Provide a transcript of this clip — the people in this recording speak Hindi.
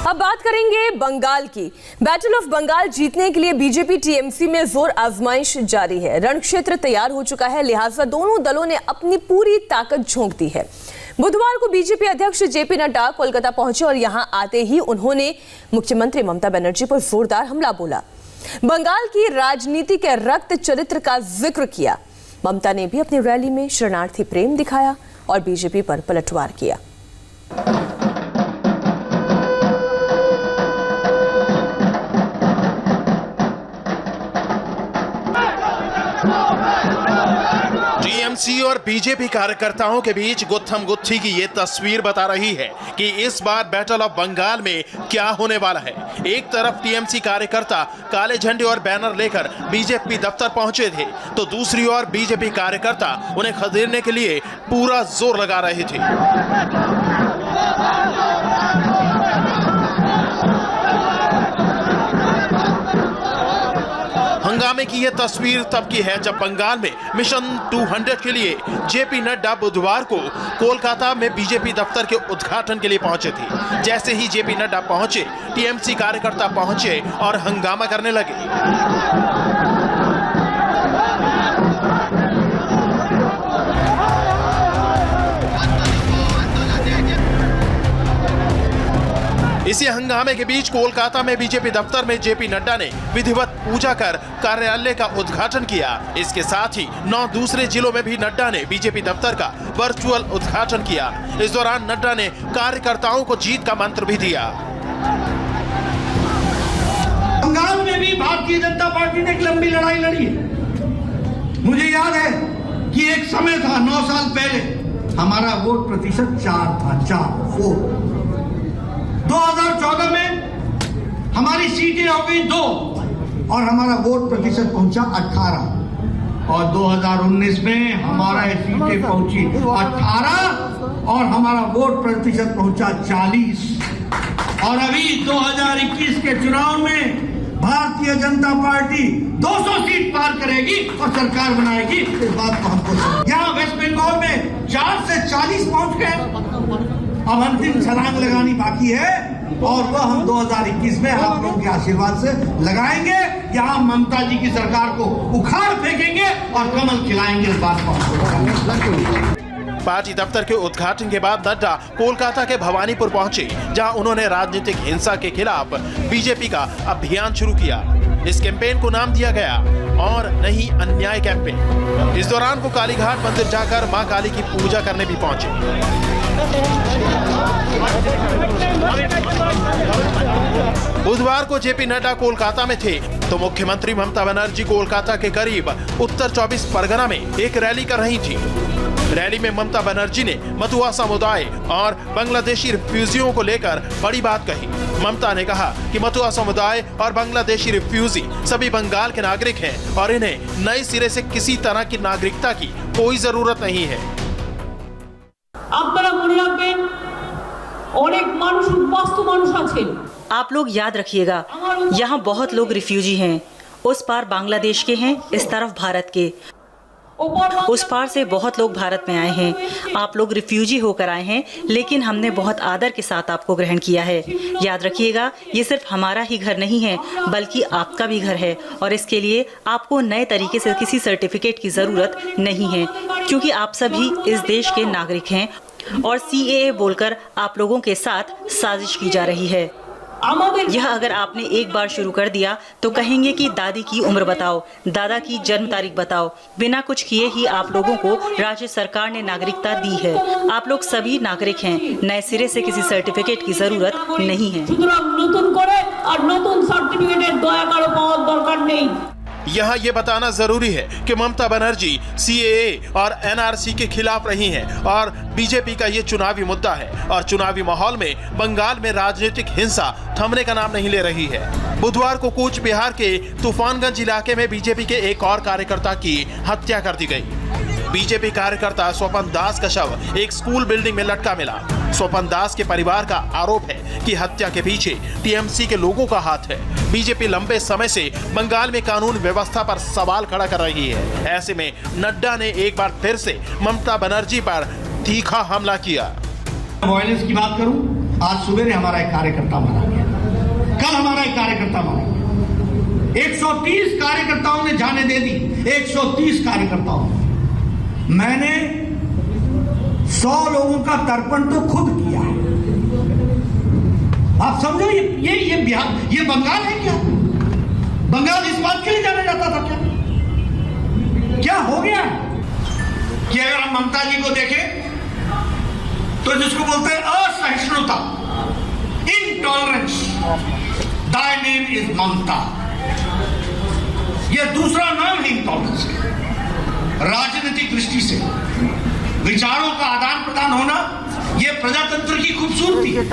अब बात करेंगे बंगाल की। बैटल ऑफ बंगाल जीतने के लिए बीजेपी टीएमसी में जोर आजमाइश जारी है। रण क्षेत्र तैयार हो चुका है, लिहाजा दोनों दलों ने अपनी पूरी ताकत झोंक दी है। बुधवार को बीजेपी अध्यक्ष जेपी नड्डा कोलकाता पहुंचे और यहां आते ही उन्होंने मुख्यमंत्री ममता बनर्जी पर जोरदार हमला बोला। बंगाल की राजनीति के रक्त चरित्र का जिक्र किया। ममता ने भी अपनी रैली में शरणार्थी प्रेम दिखाया और बीजेपी पर पलटवार किया। टीएमसी और बीजेपी कार्यकर्ताओं के बीच गुत्थम गुत्थी की ये तस्वीर बता रही है कि इस बार बैटल ऑफ बंगाल में क्या होने वाला है। एक तरफ टीएमसी कार्यकर्ता काले झंडे और बैनर लेकर बीजेपी दफ्तर पहुंचे थे, तो दूसरी ओर बीजेपी कार्यकर्ता उन्हें खदेड़ने के लिए पूरा जोर लगा रहे थे। हंगामे की यह तस्वीर तब की है जब बंगाल में मिशन 200 के लिए जेपी नड्डा बुधवार को कोलकाता में बीजेपी दफ्तर के उद्घाटन के लिए पहुंचे थे। जैसे ही जेपी नड्डा पहुंचे, टीएमसी कार्यकर्ता पहुंचे और हंगामा करने लगे। इसी हंगामे के बीच कोलकाता में बीजेपी दफ्तर में जेपी नड्डा ने विधिवत पूजा कर कार्यालय का उद्घाटन किया। इसके साथ ही 9 दूसरे जिलों में भी नड्डा ने बीजेपी दफ्तर का वर्चुअल उद्घाटन किया। इस दौरान नड्डा ने कार्यकर्ताओं को जीत का मंत्र भी दिया। बंगाल में भी भारतीय जनता पार्टी ने एक लंबी लड़ाई लड़ी है। मुझे याद है कि एक समय था 9 साल पहले हमारा वोट प्रतिशत 4 था, 4। 2014 में हमारी सीटें हो गई 2 और हमारा वोट प्रतिशत पहुंचा 18 और 2019 में हमारा सीटें पहुंची 18 और हमारा वोट प्रतिशत पहुंचा 40 और अभी 2021 के चुनाव में भारतीय जनता पार्टी 200 सीट पार करेगी और सरकार बनाएगी। इस बात को हमको यहाँ वेस्ट बंगाल में 4 से 40 पहुंच गए। अब अंतिम छलांग लगानी बाकी है और वह हम 2021 में आप लोगों के आशीर्वाद से लगाएंगे। यहाँ ममता जी की सरकार को उखाड़ फेंकेंगे और कमल खिलाएंगे। इस बात को पार्टी दफ्तर के उद्घाटन के बाद नड्डा कोलकाता के भवानीपुर पहुंचे, जहां उन्होंने राजनीतिक हिंसा के खिलाफ बीजेपी का अभियान शुरू किया। इस कैंपेन को नाम दिया गया और नहीं अन्याय कैंपेन। इस दौरान वो कालीघाट मंदिर जाकर मां काली की पूजा करने भी पहुंचे। बुधवार को जेपी नड्डा कोलकाता में थे, तो मुख्यमंत्री ममता बनर्जी कोलकाता के करीब उत्तर 24 परगना में एक रैली कर रही थी। रैली में ममता बनर्जी ने मतुआ समुदाय और बांग्लादेशी रिफ्यूजियों को लेकर बड़ी बात कही। ममता ने कहा कि मतुआ समुदाय और बांग्लादेशी रिफ्यूजी सभी बंगाल के नागरिक हैं और इन्हें नए सिरे से किसी तरह की नागरिकता की कोई जरूरत नहीं है। आप लोग याद रखिएगा, यहाँ बहुत लोग रिफ्यूजी हैं। उस पार बांग्लादेश के हैं, इस तरफ भारत के। उस पार से बहुत लोग भारत में आए हैं। आप लोग रिफ्यूजी होकर आए हैं, लेकिन हमने बहुत आदर के साथ आपको ग्रहण किया है। याद रखिएगा, ये सिर्फ हमारा ही घर नहीं है, बल्कि आपका भी घर है और इसके लिए आपको नए तरीके से किसी सर्टिफिकेट की ज़रूरत नहीं है, क्योंकि आप सभी इस देश के नागरिक हैं और CAA बोलकर आप लोगों के साथ साजिश की जा रही है। यह अगर आपने एक बार शुरू कर दिया तो कहेंगे कि दादी की उम्र बताओ, दादा की जन्म तारीख बताओ। बिना कुछ किए ही आप लोगों को राज्य सरकार ने नागरिकता दी है। आप लोग सभी नागरिक हैं, नए सिरे से किसी सर्टिफिकेट की जरूरत नहीं है। यहाँ ये बताना जरूरी है कि ममता बनर्जी CAA और NRC के खिलाफ रही हैं और बीजेपी का ये चुनावी मुद्दा है और चुनावी माहौल में बंगाल में राजनीतिक हिंसा थमने का नाम नहीं ले रही है। बुधवार को कूच बिहार के तूफानगंज इलाके में बीजेपी के एक और कार्यकर्ता की हत्या कर दी गई। बीजेपी कार्यकर्ता स्वपन दास का शव एक स्कूल बिल्डिंग में लटका मिला। स्वपन दास के परिवार का आरोप है कि हत्या के पीछे टीएमसी के लोगों का हाथ है। बीजेपी लंबे समय से बंगाल में कानून व्यवस्था पर सवाल खड़ा कर रही है। ऐसे में नड्डा ने एक बार फिर से ममता बनर्जी पर तीखा हमला किया। वायलेंस की बात करूं आज सुबह हमारा एक कार्यकर्ता मारा गया, कल हमारा एक कार्यकर्ता मारा गया। 130 कार्यकर्ताओं ने जाने दे दी, 130 कार्यकर्ताओं। मैंने 100 लोगों का तर्पण तो खुद किया है। आप समझो ये बिहार, ये बंगाल है क्या? बंगाल इस बात के लिए जाना जाता था क्या? क्या हो गया कि अगर हम ममता जी को देखें तो जिसको बोलते हैं असहिष्णुता, इंटॉलरेंस, दाय नेम इज ममता, यह दूसरा नाम है इंटॉलरेंस का। राजनीतिक दृष्टि से विचारों का आदान प्रदान होना यह प्रजातंत्र की खूबसूरती है।